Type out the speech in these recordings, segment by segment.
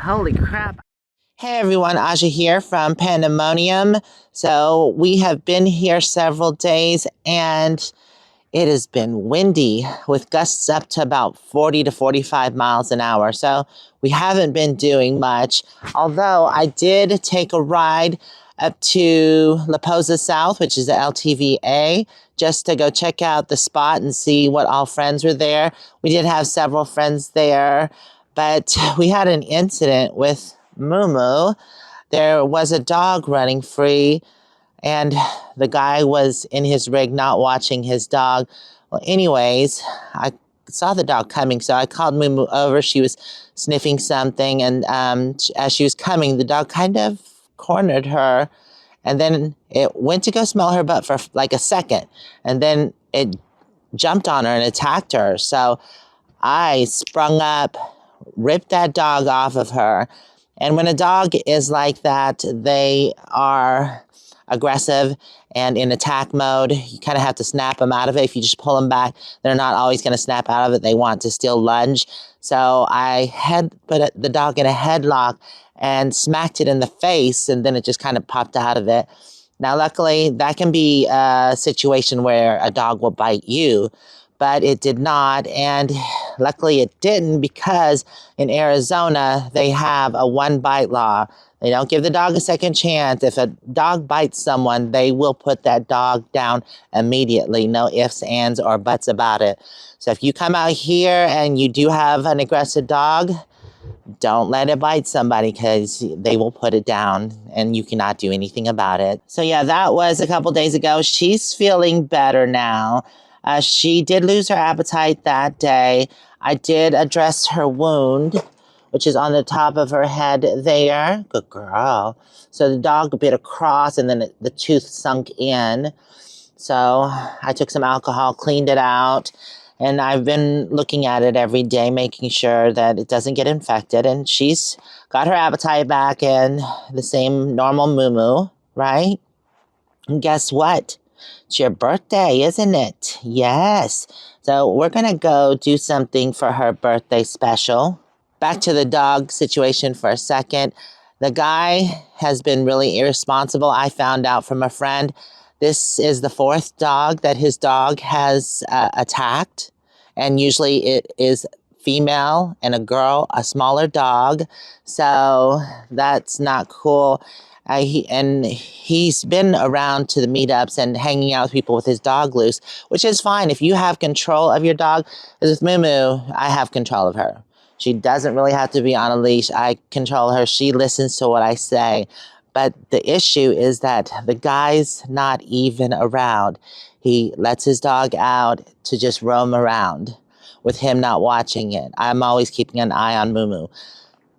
Holy crap. Hey everyone, Aja here from Panda Monium. So we have been here several days and it has been windy with gusts up to about 40 to 45 miles an hour. So we haven't been doing much, although I did take a ride up to La Posa South, which is the LTVA, just to go check out the spot and see what all friends were there. We did have several friends there, but we had an incident with Moo-moo. There was a dog running free and the guy was in his rig not watching his dog. Well, anyways, I saw the dog coming, so I called Moo-moo over. She was sniffing something, and as she was coming, the dog kind of cornered her, and then it went to go smell her butt for like a second, and then it jumped on her and attacked her. So I sprung up, ripped that dog off of her, and when a dog is like that, they are aggressive and in attack mode. You kind of have to snap them out of it. If you just pull them back, they're not always going to snap out of it. They want to still lunge. So I had put the dog in a headlock and smacked it in the face, and then it just kind of popped out of it. Now, luckily, that can be a situation where a dog will bite you, but it did not, and luckily it didn't, because in Arizona, they have a one-bite law. They don't give the dog a second chance. If a dog bites someone, they will put that dog down immediately. No ifs, ands, or buts about it. So if you come out here and you do have an aggressive dog, don't let it bite somebody, because they will put it down and you cannot do anything about it. So yeah, that was a couple days ago. She's feeling better now. She did lose her appetite that day. I did address her wound, which is on the top of her head there. Good girl. So the dog bit across and then the tooth sunk in. So I took some alcohol, cleaned it out, and I've been looking at it every day, making sure that it doesn't get infected. And she's got her appetite back and the same normal moo-moo, right? And guess what? It's your birthday, isn't it? Yes. So we're going to go do something for her birthday special. Back to the dog situation for a second. The guy has been really irresponsible. I found out from a friend. This is the fourth dog that his dog has attacked. And usually it is female and a girl, a smaller dog. So that's not cool. He's been around to the meetups and hanging out with people with his dog loose, which is fine if you have control of your dog. Because with Moo-moo, I have control of her. She doesn't really have to be on a leash. I control her. She listens to what I say. But the issue is that the guy's not even around. He lets his dog out to just roam around with him not watching it. I'm always keeping an eye on Moo-moo.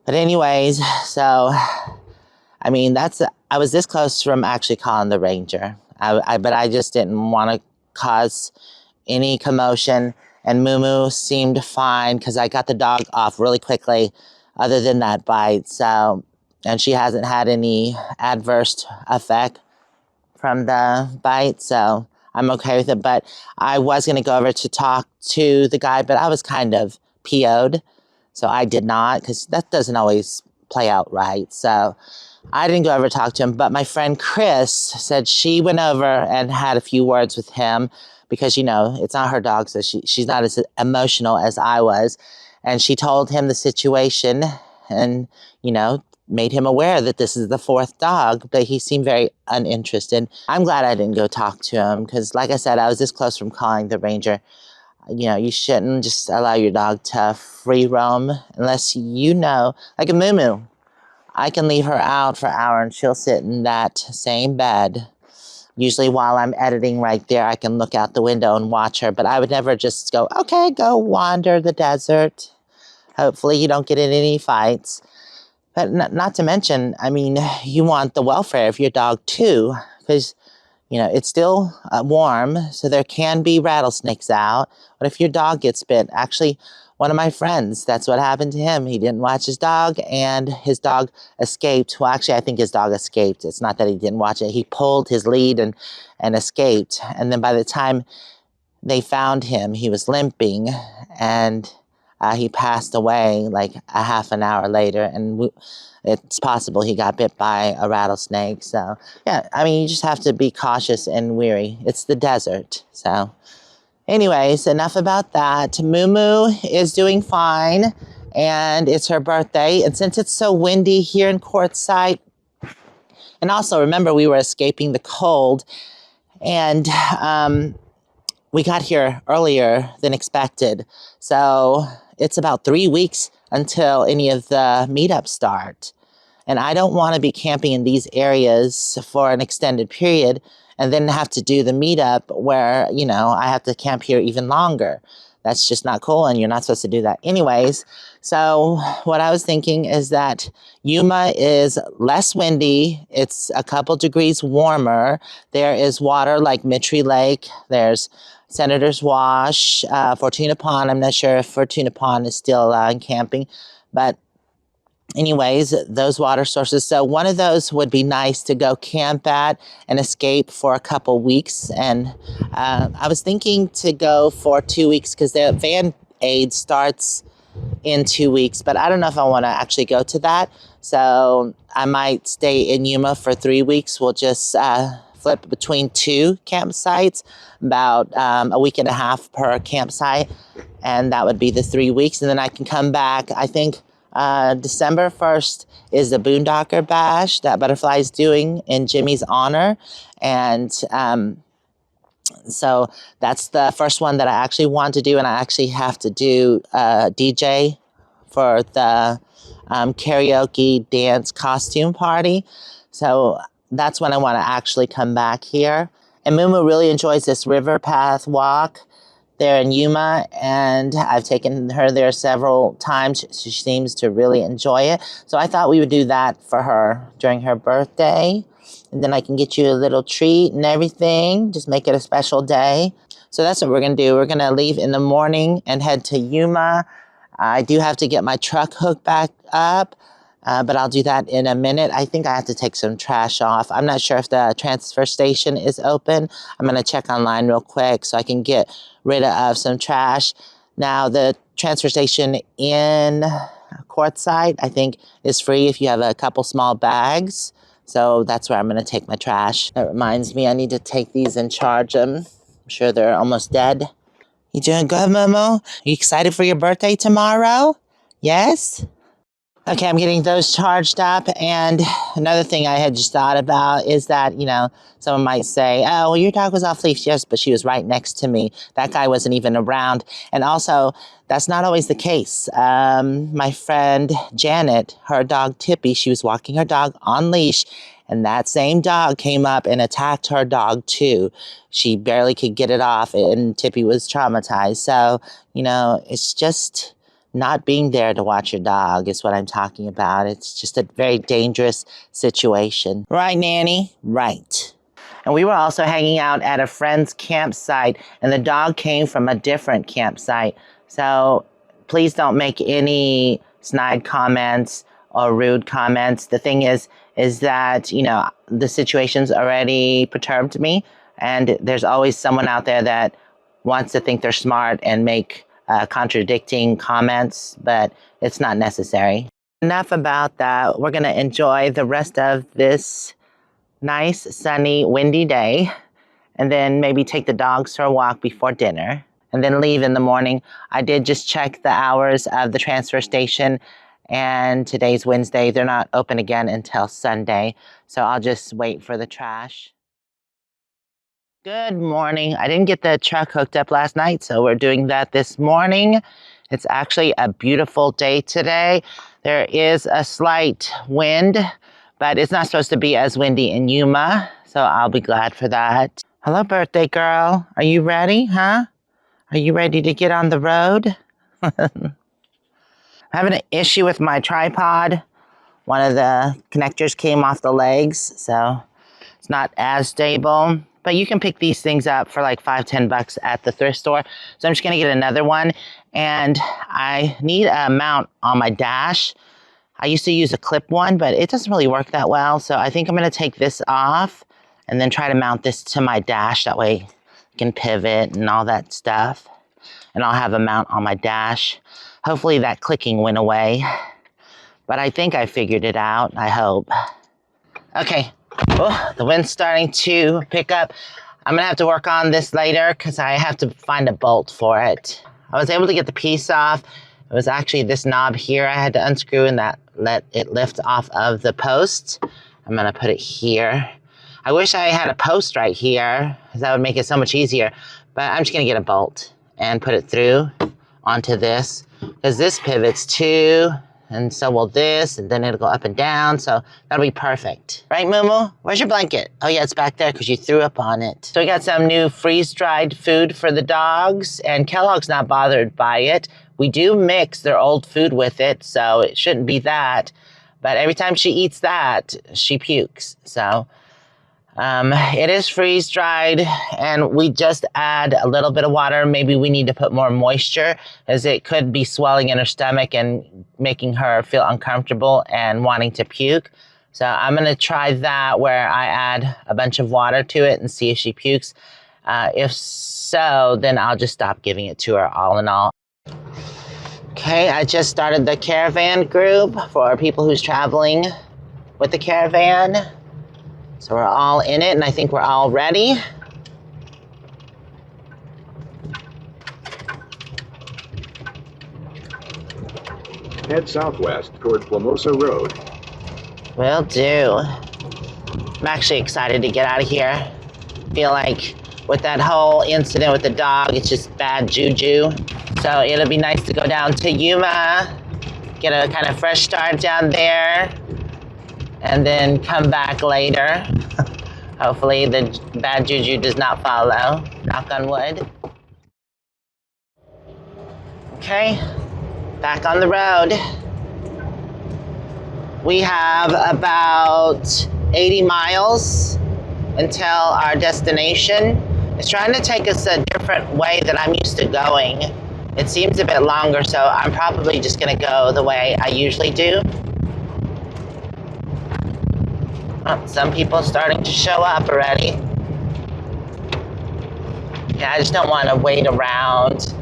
But anyways, so I mean, I was this close from actually calling the ranger. But I just didn't want to cause any commotion. And Moo-moo seemed fine because I got the dog off really quickly, other than that bite. So, and she hasn't had any adverse effect from the bite. So I'm okay with it. But I was going to go over to talk to the guy, but I was kind of PO'd. So I did not, because that doesn't always play out right. So I didn't go over to talk to him, but my friend Chris said she went over and had a few words with him because, you know, it's not her dog, so she's not as emotional as I was. And she told him the situation and, you know, made him aware that this is the fourth dog, but he seemed very uninterested. I'm glad I didn't go talk to him because, like I said, I was this close from calling the ranger. You know, you shouldn't just allow your dog to free roam unless you know, like a Moo-moo. I can leave her out for an hour and she'll sit in that same bed. Usually while I'm editing right there, I can look out the window and watch her, but I would never just go, okay, go wander the desert. Hopefully you don't get in any fights. But not to mention, I mean, you want the welfare of your dog too, because, you know, it's still warm, so there can be rattlesnakes out. What if your dog gets bit? Actually, one of my friends, that's what happened to him. He didn't watch his dog, and his dog escaped. Well, actually, I think his dog escaped. It's not that he didn't watch it. He pulled his lead and escaped. And then by the time they found him, he was limping. And he passed away like a half an hour later, and it's possible he got bit by a rattlesnake. So yeah, I mean, you just have to be cautious and wary. It's the desert. So anyways, enough about that. Moo-moo is doing fine, and it's her birthday. And since it's so windy here in Quartzsite, and also remember we were escaping the cold, and we got here earlier than expected. So it's about 3 weeks until any of the meetups start. And I don't want to be camping in these areas for an extended period and then have to do the meetup where, you know, I have to camp here even longer. That's just not cool, and you're not supposed to do that anyways. So what I was thinking is that Yuma is less windy. It's a couple degrees warmer. There is water like Mittry Lake. There's Senator's Wash, Fortuna Pond. I'm not sure if Fortuna Pond is still camping, but anyways, those water sources. So one of those would be nice to go camp at and escape for a couple weeks. And I was thinking to go for 2 weeks because the van aid starts in 2 weeks, but I don't know if I want to actually go to that. So I might stay in Yuma for 3 weeks. We'll just flip between 2 campsites, about a week and a half per campsite. And that would be the 3 weeks. And then I can come back, I think, December 1st is the Boondocker Bash that Butterfly is doing in Jimmy's honor. And so that's the first one that I actually want to do. And I actually have to do DJ for the karaoke dance costume party. So that's when I want to actually come back here. And Moo-moo really enjoys this river path walk there in Yuma, and I've taken her there several times. She seems to really enjoy it. So I thought we would do that for her during her birthday. And then I can get you a little treat and everything. Just make it a special day. So that's what we're going to do. We're going to leave in the morning and head to Yuma. I do have to get my truck hooked back up, but I'll do that in a minute. I think I have to take some trash off. I'm not sure if the transfer station is open. I'm going to check online real quick so I can get rid of some trash. Now, the transfer station in Quartzsite, I think, is free if you have a couple small bags. So that's where I'm going to take my trash. That reminds me, I need to take these and charge them. I'm sure they're almost dead. You doing good, Momo? You excited for your birthday tomorrow? Yes? Okay, I'm getting those charged up. And another thing I had just thought about is that, you know, someone might say, oh, well, your dog was off leash. Yes, but she was right next to me. That guy wasn't even around. And also, that's not always the case. My friend Janet, her dog Tippy, she was walking her dog on leash, and that same dog came up and attacked her dog too. She barely could get it off, and Tippy was traumatized. So, you know, it's just not being there to watch your dog is what I'm talking about. It's just a very dangerous situation. Right, Nanny? Right. And we were also hanging out at a friend's campsite, and the dog came from a different campsite. So please don't make any snide comments or rude comments. The thing is that, you know, the situation's already perturbed me, and there's always someone out there that wants to think they're smart and make contradicting comments, but it's not necessary. Enough about that. We're going to enjoy the rest of this nice, sunny, windy day, and then maybe take the dogs for a walk before dinner, and then leave in the morning. I did just check the hours of the transfer station, and today's Wednesday. They're not open again until Sunday, so I'll just wait for the trash. Good morning. I didn't get the truck hooked up last night, so we're doing that this morning. It's actually a beautiful day today. There is a slight wind, but it's not supposed to be as windy in Yuma, so I'll be glad for that. Hello, birthday girl. Are you ready, huh? Are you ready to get on the road? I'm having an issue with my tripod. One of the connectors came off the legs, so it's not as stable. But you can pick these things up for like $5-10 at the thrift store. So I'm just gonna get another one. And I need a mount on my dash. I used to use a clip one, but it doesn't really work that well. So I think I'm gonna take this off and then try to mount this to my dash. That way I can pivot and all that stuff. And I'll have a mount on my dash. Hopefully that clicking went away. But I think I figured it out, I hope. Okay, oh, the wind's starting to pick up. I'm gonna have to work on this later because I have to find a bolt for it. I was able to get the piece off. It was actually this knob here I had to unscrew and that let it lift off of the post. I'm gonna put it here. I wish I had a post right here because that would make it so much easier. But I'm just gonna get a bolt and put it through onto this because this pivots too. And so will this, and then it'll go up and down, so that'll be perfect. Right, Moo-moo? Where's your blanket? Oh yeah, it's back there because you threw up on it. So we got some new freeze-dried food for the dogs, and Kellogg's not bothered by it. We do mix their old food with it, so it shouldn't be that. But every time she eats that, she pukes, so... it is freeze-dried, and we just add a little bit of water. Maybe we need to put more moisture, as it could be swelling in her stomach and making her feel uncomfortable and wanting to puke. So I'm going to try that, where I add a bunch of water to it and see if she pukes. If so, then I'll just stop giving it to her all in all. Okay, I just started the caravan group for people who's traveling with the caravan. So we're all in it, and I think we're all ready. Head southwest toward Formosa Road. Will do. I'm actually excited to get out of here. Feel like with that whole incident with the dog, it's just bad juju. So it'll be nice to go down to Yuma, get a kind of fresh start down there, and then come back later. Hopefully the bad juju does not follow. Knock on wood. Okay, back on the road. We have about 80 miles until our destination. It's trying to take us a different way than I'm used to going. It seems a bit longer, so I'm probably just gonna go the way I usually do. Oh, some people are starting to show up already. Yeah, I just don't want to wait around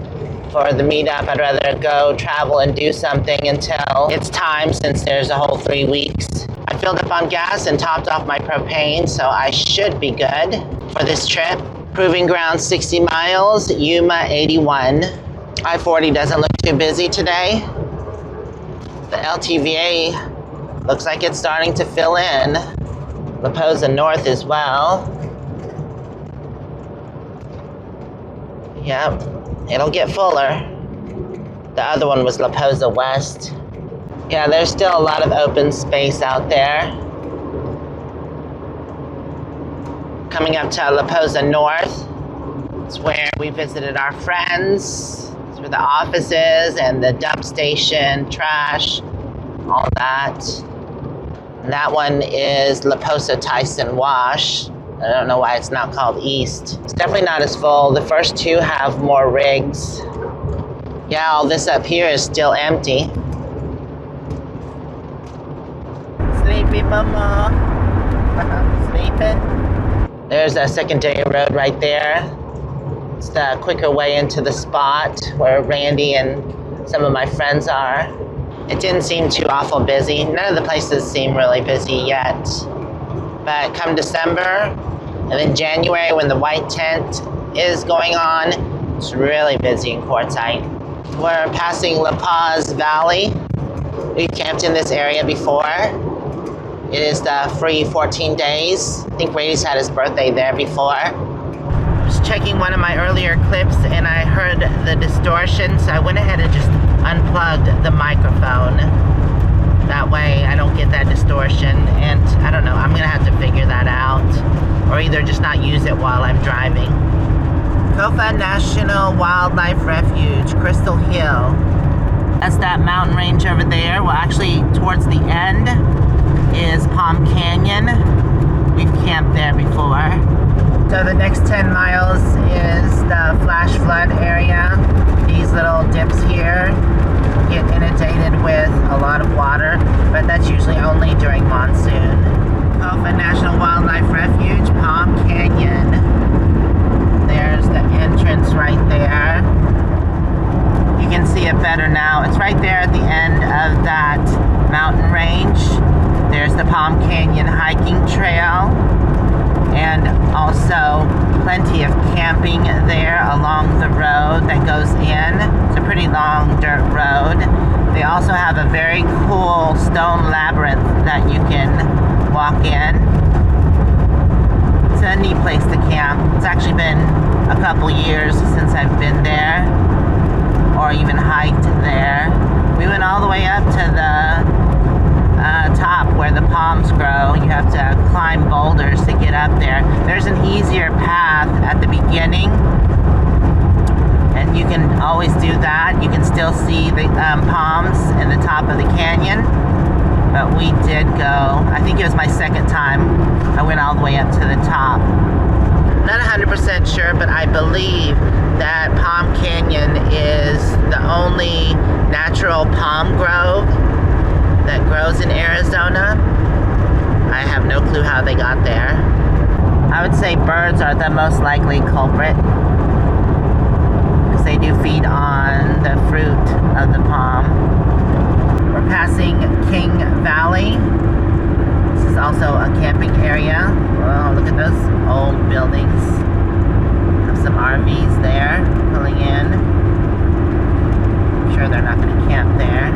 for the meetup. I'd rather go travel and do something until it's time, since there's a whole 3 weeks. I filled up on gas and topped off my propane, so I should be good for this trip. Proving ground 60 miles, Yuma 81. I-40 doesn't look too busy today. The LTVA looks like it's starting to fill in. Laposa North as well. Yep, it'll get fuller. The other one was Laposa West. Yeah, there's still a lot of open space out there. Coming up to Laposa North. It's where we visited our friends. It's where the office is and the dump station, trash, all that. And that one is Laposa Tyson Wash. I don't know why it's not called East. It's definitely not as full. The first two have more rigs. Yeah, all this up here is still empty. Sleepy mama. Sleeping. There's a secondary road right there. It's the quicker way into the spot where Randy and some of my friends are. It didn't seem too awful busy. None of the places seem really busy yet. But come December, and then January when the white tent is going on, it's really busy in Quartzsite. We're passing La Paz Valley. We've camped in this area before. It is the free 14 days. I think Brady's had his birthday there before. I was checking one of my earlier clips and I heard the distortion, so I went ahead and just unplugged the microphone. That way I don't get that distortion, and I don't know, I'm gonna have to figure that out, or either just not use it while I'm driving. Kofa National Wildlife Refuge, Crystal Hill. That's that mountain range over there. Well, actually towards the end is Palm Canyon. We've camped there before. So the next 10 miles is the flash flood area. These little dips here get inundated with a lot of water, but that's usually only during monsoon. Kofa National Wildlife Refuge, Palm Canyon. There's the entrance right there. You can see it better now. It's mountain range. There's the Palm Canyon hiking trail, and also plenty of camping there along the road that goes in. It's a pretty long dirt road. They also have a very cool stone labyrinth that you can walk in. It's a neat place to camp. It's actually been a couple years since I've been there, or even hiked there. We went all the way up to the top where the palms grow. You have to climb boulders to get up there. There's an easier path at the beginning, and you can always do that. You can still see the palms in the top of the canyon, but we did go, I think it was my second time, I went all the way up to the top. Not 100% sure, but I believe that Palm Canyon is the only natural palm grove that grows in Arizona. I have no clue how they got there. I would say birds are the most likely culprit, because they do feed on the fruit of the palm. We're passing King Valley. This is also a camping area. Oh, look at those old buildings. Have some RVs there pulling in. I'm sure they're not going to camp there.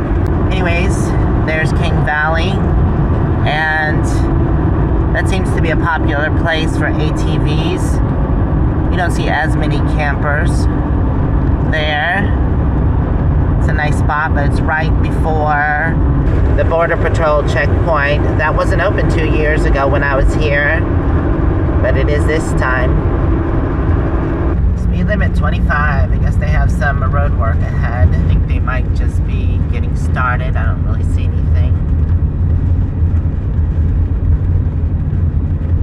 Anyways, there's King Valley, and that seems to be a popular place for ATVs. You don't see as many campers there. It's a nice spot, but it's right before the Border Patrol checkpoint. That wasn't open 2 years ago when I was here, but it is this time. Speed limit 25. I guess they have some road work ahead. I think they might just be getting started. I don't really see anything.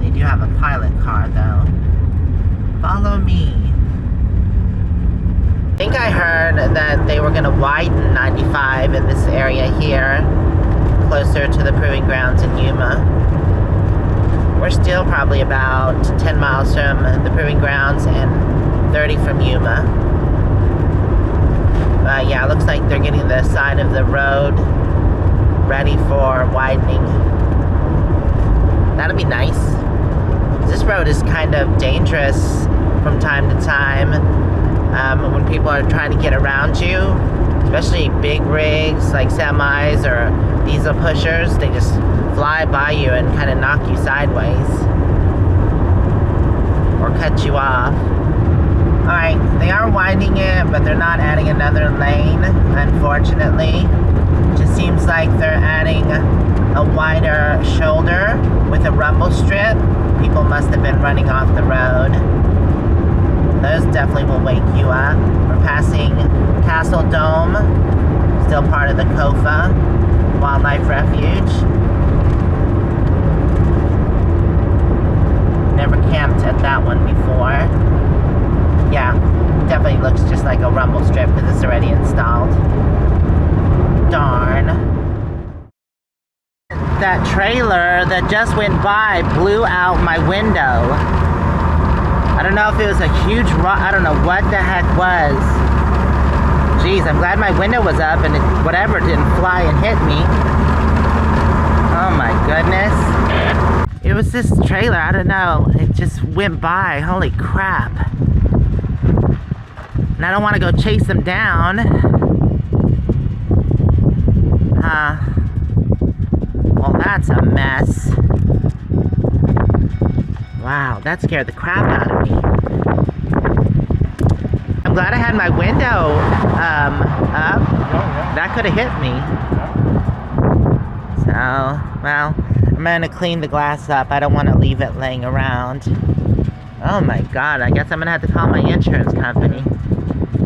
They do have a pilot car though. Follow me. I think I heard that they were going to widen 95 in this area here, closer to the proving grounds in Yuma. We're still probably about 10 miles from the proving grounds and 30 from Yuma. Yeah, it looks like they're getting the side of the road ready for widening. That'll be nice. This road is kind of dangerous from time to time. When people are trying to get around you, especially big rigs like semis or diesel pushers, they just fly by you and kind of knock you sideways or cut you off. Alright, they are widening it, but they're not adding another lane, unfortunately. It just seems like they're adding a wider shoulder with a rumble strip. People must have been running off the road. Those definitely will wake you up. We're passing Castle Dome, still part of the Kofa Wildlife Refuge. Never camped at that one before. Yeah, definitely looks just like a rumble strip because it's already installed. Darn. That trailer that just went by blew out my window. I don't know if it was a huge rock. I don't know what the heck was. Jeez, I'm glad my window was up and whatever didn't fly and hit me. Oh my goodness. It was this trailer, I don't know. It just went by. Holy crap. And I don't want to go chase them down. Well, that's a mess. Wow, that scared the crap out of me. I'm glad I had my window up. That could have hit me. So, well, I'm gonna clean the glass up. I don't want to leave it laying around. Oh my God, I guess I'm gonna have to call my insurance company.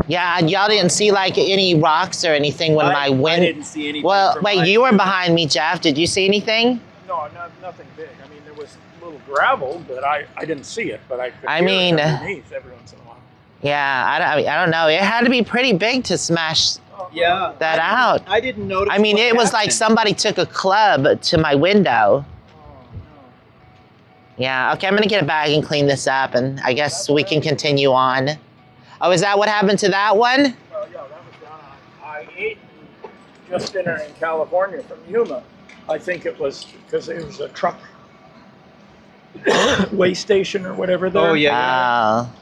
Yeah, y'all didn't see like any rocks or anything when my wind. I didn't see anything. Well, wait, you were behind me, Jeff. Did you see anything? No, nothing big. I mean, there was a little gravel, but I didn't see it. But I could hear mean, it underneath every once in a while. Yeah, I don't know. It had to be pretty big to smash that out. I didn't notice. I mean, it was like somebody took a club to my window. Oh, no. Yeah, okay, I'm gonna get a bag and clean this up, and I guess we can continue on. Oh, is that what happened to that one? Well, yeah, that was down on I-8, just entering California from Yuma. I think it was because it was a truck way station or whatever there. Oh, yeah. Oh,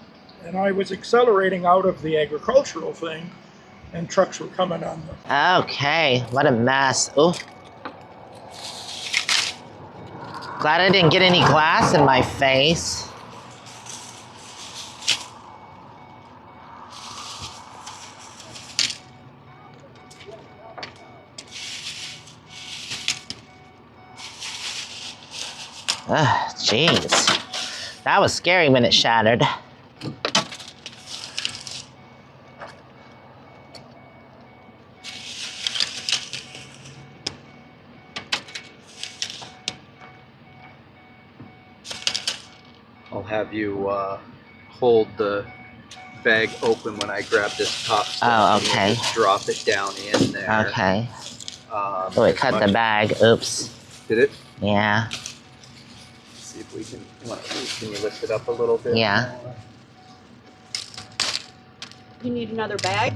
And I was accelerating out of the agricultural thing, and trucks were coming on them. okay. What a mess. Ooh. Glad I didn't get any glass in my face. Ugh, jeez. That was scary when it shattered. I'll have you hold the bag open when I grab this top stuff. Oh, and okay. we'll just drop it down in there. Okay. Oh, it cut the bag. Oops. Did it? Yeah. Let's see if we can. Can you lift it up a little bit? Yeah. You need another bag?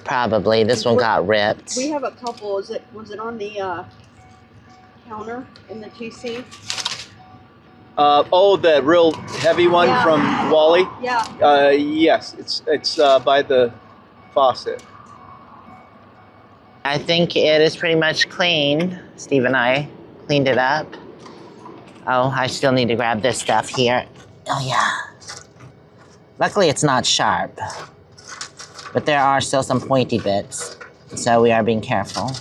Probably. This one got ripped. We have a couple. Was it on the counter in the TC? Oh, the real heavy one Yeah. from Wally. Yeah. Yes, it's by the faucet. I think it is pretty much clean. Steve and I cleaned it up. Oh, I still need to grab this stuff here. Oh, yeah. Luckily, it's not sharp. But there are still some pointy bits. So we are being careful.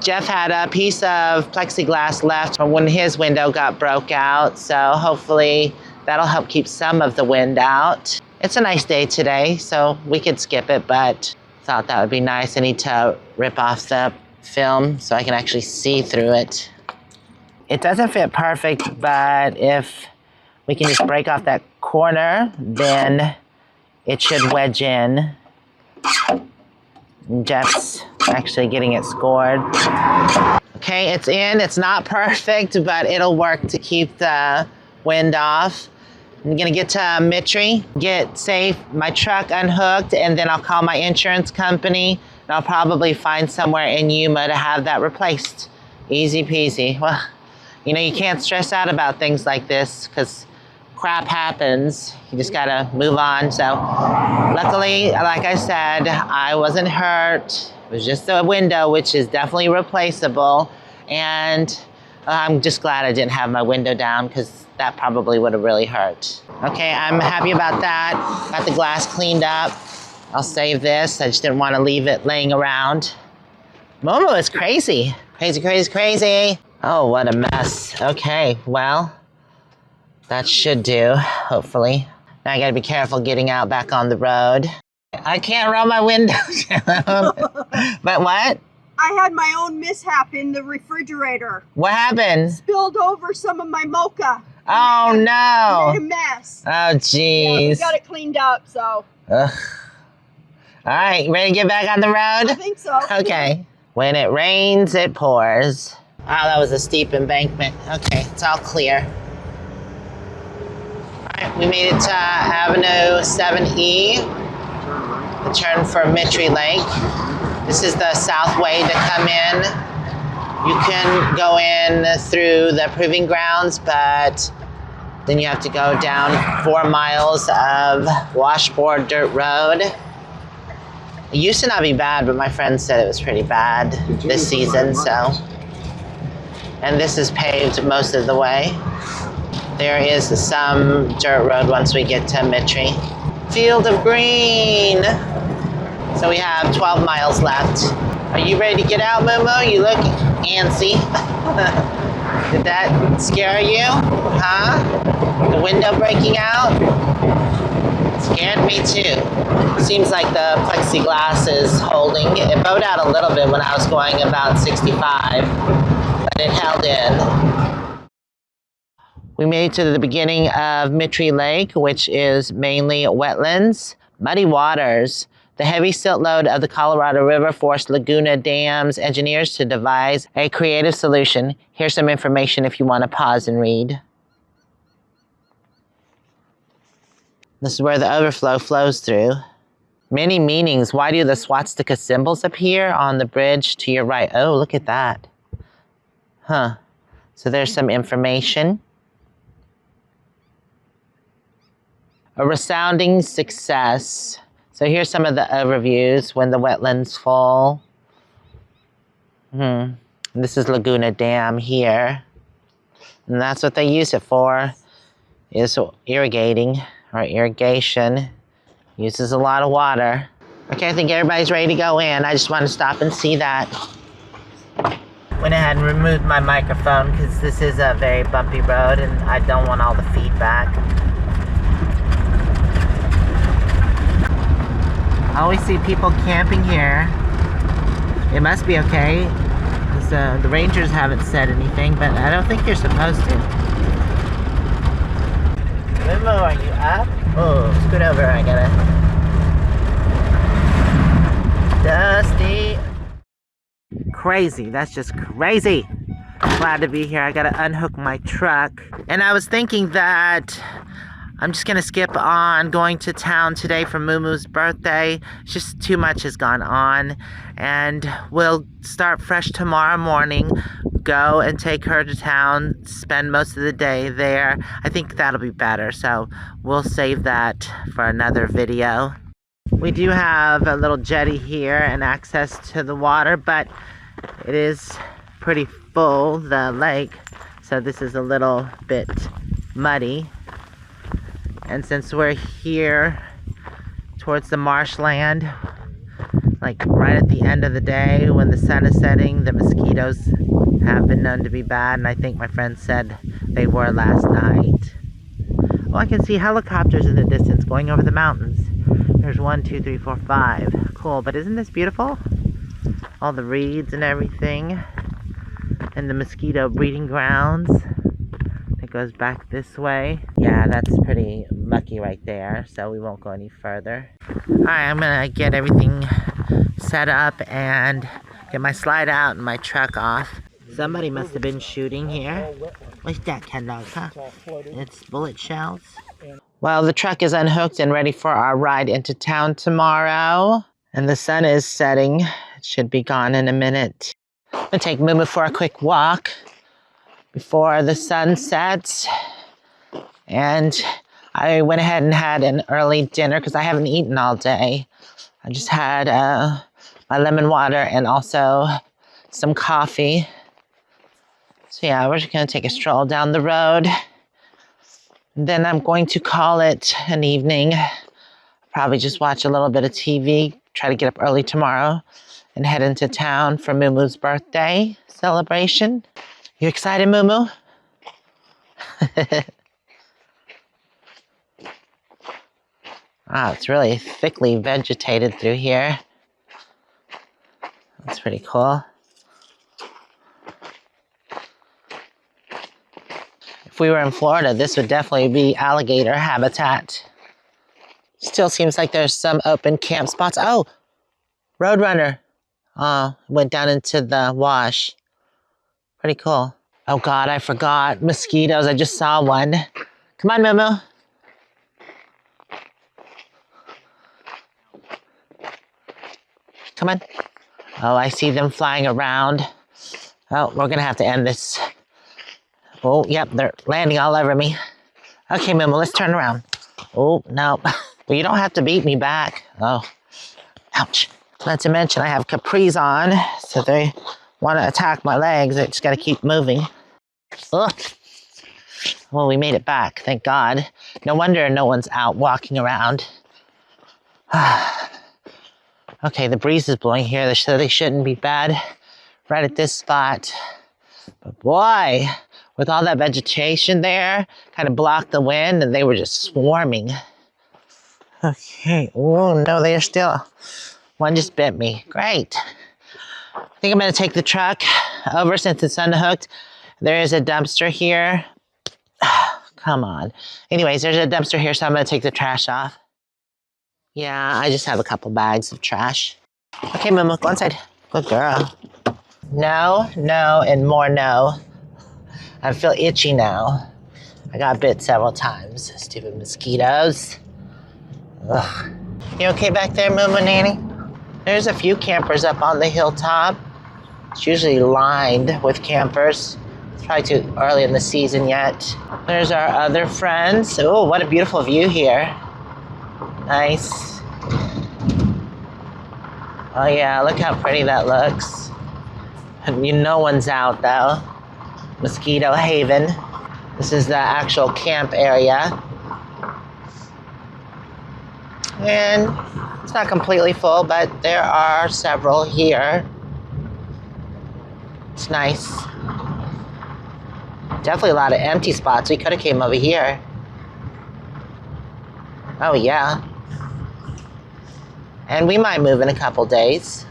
Jeff had a piece of plexiglass left from when his window got broke out. So hopefully that'll help keep some of the wind out. It's a nice day today, so we could skip it, but thought that would be nice. I need to rip off the film so I can actually see through it. It doesn't fit perfect, but if we can just break off that corner, then it should wedge in. Jeff's actually getting it scored. Okay, it's in. It's not perfect, but it'll work to keep the wind off. I'm gonna get to Mitry, get safe, my truck unhooked, and then I'll call my insurance company, and I'll probably find somewhere in Yuma to have that replaced. Easy peasy. Well, you know, you can't stress out about things like this because crap happens. You just gotta move on. So luckily, like I said, I wasn't hurt. It was just a window, which is definitely replaceable. And I'm just glad I didn't have my window down because that probably would have really hurt. Okay, I'm happy about that. Got the glass cleaned up. I'll save this. I just didn't want to leave it laying around. Moo-moo is crazy. Crazy, crazy, crazy. Oh, what a mess. Okay, well, that should do, hopefully. Now I gotta be careful getting out back on the road. I can't roll my windows down. But what? I had my own mishap in the refrigerator. What happened? Spilled over some of my mocha. Oh, Made no. a mess. Oh, Yeah, we jeez. got it cleaned up, so Ugh. All right, ready to get back on the I road? think so. Okay. When it rains, it pours. Wow, that was a steep embankment. Okay, it's all clear. All right, we made it to Avenue 7E, the turn for Mittry Lake. This is the south way to come in. You can go in through the proving grounds, but then you have to go down 4 miles of washboard dirt road. It used to not be bad, but my friend said it was pretty bad this season, so. And this is paved most of the way. There is some dirt road once we get to Mitry. Field of green. So we have 12 miles left. Are you ready to get out, Moo-moo? You look antsy. Did that scare you? Huh? The window breaking out? Scared me too. Seems like the plexiglass is holding. It bowed out a little bit when I was going about 65, but it held in. We made it to the beginning of Mittry Lake, which is mainly wetlands, muddy waters. The heavy silt load of the Colorado River forced Laguna Dam's engineers to devise a creative solution. Here's some information if you want to pause and read. This is where the overflow flows through. Many meanings. Why do the swastika symbols appear on the bridge to your right? Oh, look at that. Huh. So there's some information. A resounding success. So here's some of the overviews when the wetlands fall. This is Laguna Dam here. And that's what they use it for, is irrigating or irrigation. Uses a lot of water. Okay, I think everybody's ready to go in. I just want to stop and see that. Went ahead and removed my microphone because this is a very bumpy road and I don't want all the feedback. I always see people camping here. It must be okay. The rangers haven't said anything, but I don't think you're supposed to. Moo-moo, are you up? Oh, scoot over, I gotta... Dusty. Crazy, that's just crazy. Glad to be here. I gotta unhook my truck. And I was thinking that I'm just gonna skip on going to town today for Moo-moo's birthday. Just too much has gone on. And we'll start fresh tomorrow morning, go and take her to town, spend most of the day there. I think that'll be better, so we'll save that for another video. We do have a little jetty here and access to the water, but it is pretty full, the lake, so this is a little bit muddy. And since we're here towards the marshland, like right at the end of the day when the sun is setting, the mosquitoes have been known to be bad, and I think my friend said they were last night. Oh, I can see helicopters in the distance going over the mountains. There's 1, 2, 3, 4, 5. Cool, but isn't this beautiful? All the reeds and everything. And the mosquito breeding grounds. It goes back this way. Yeah, that's pretty mucky right there, so we won't go any further. Alright, I'm gonna get everything set up and get my slide out and my truck off. Somebody must have been shooting here. What's that, 10 dollars, huh? It's bullet shells. Well, the truck is unhooked and ready for our ride into town tomorrow. And the sun is setting. It should be gone in a minute. I'm gonna take Moo-moo for a quick walk before the sun sets. And I went ahead and had an early dinner because I haven't eaten all day. I just had my lemon water and also some coffee. So yeah, we're just gonna take a stroll down the road. Then I'm going to call it an evening. Probably just watch a little bit of TV, try to get up early tomorrow, and head into town for Moo-moo's birthday celebration. You excited, Moo-moo? Wow, it's really thickly vegetated through here. That's pretty cool. If we were in Florida, this would definitely be alligator habitat. Still seems like there's some open camp spots. Oh, Roadrunner. Oh, went down into the wash. Pretty cool. Oh God, I forgot. Mosquitoes, I just saw one. Come on, Moo-moo. Come on. Oh, I see them flying around. Oh, we're gonna have to end this. Oh, yep, they're landing all over me. Okay, Moo-moo, let's turn around. Oh, no. Well, you don't have to beat me back. Oh, ouch. Not to mention I have capris on, so they want to attack my legs. I just got to keep moving. Ugh. Well, we made it back, thank God. No wonder no one's out walking around. Okay, the breeze is blowing here, so they shouldn't be bad right at this spot. But boy, with all that vegetation there, kind of blocked the wind, and they were just swarming. Okay, oh no, they're still. One just bit me. Great. I think I'm going to take the truck over since it's unhooked. There is a dumpster here. Come on. Anyways, there's a dumpster here, so I'm going to take the trash off. Yeah, I just have a couple bags of trash. Okay, Moo-moo, go inside. Good girl. No, no, and more no. I feel itchy now. I got bit several times. Stupid mosquitoes. Ugh. You okay back there, Moo-moo Nanny? There's a few campers up on the hilltop. It's usually lined with campers. It's probably too early in the season yet. There's our other friends. Oh, what a beautiful view here. Nice. Oh yeah, look how pretty that looks. No one's out though. Mosquito Haven. This is the actual camp area. And it's not completely full, but there are several here. It's nice. Definitely a lot of empty spots. We could have came over here. Oh yeah. And we might move in a couple days.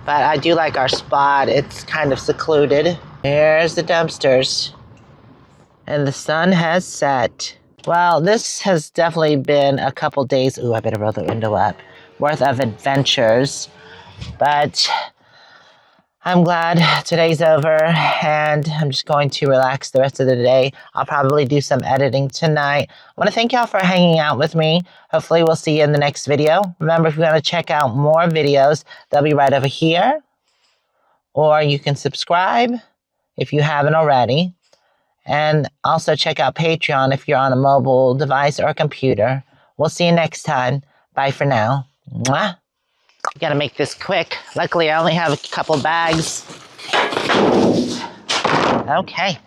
But I do like our spot. It's kind of secluded. There's the dumpsters. And the sun has set. Well, this has definitely been a couple days. Ooh, I better roll the window up. Worth of adventures. But I'm glad today's over. And I'm just going to relax the rest of the day. I'll probably do some editing tonight. I want to thank y'all for hanging out with me. Hopefully we'll see you in the next video. Remember, if you want to check out more videos, they'll be right over here. Or you can subscribe if you haven't already. And also check out Patreon if you're on a mobile device or a computer. We'll see you next time. Bye for now. Mwah. Gotta make this quick. Luckily, I only have a couple bags. Okay.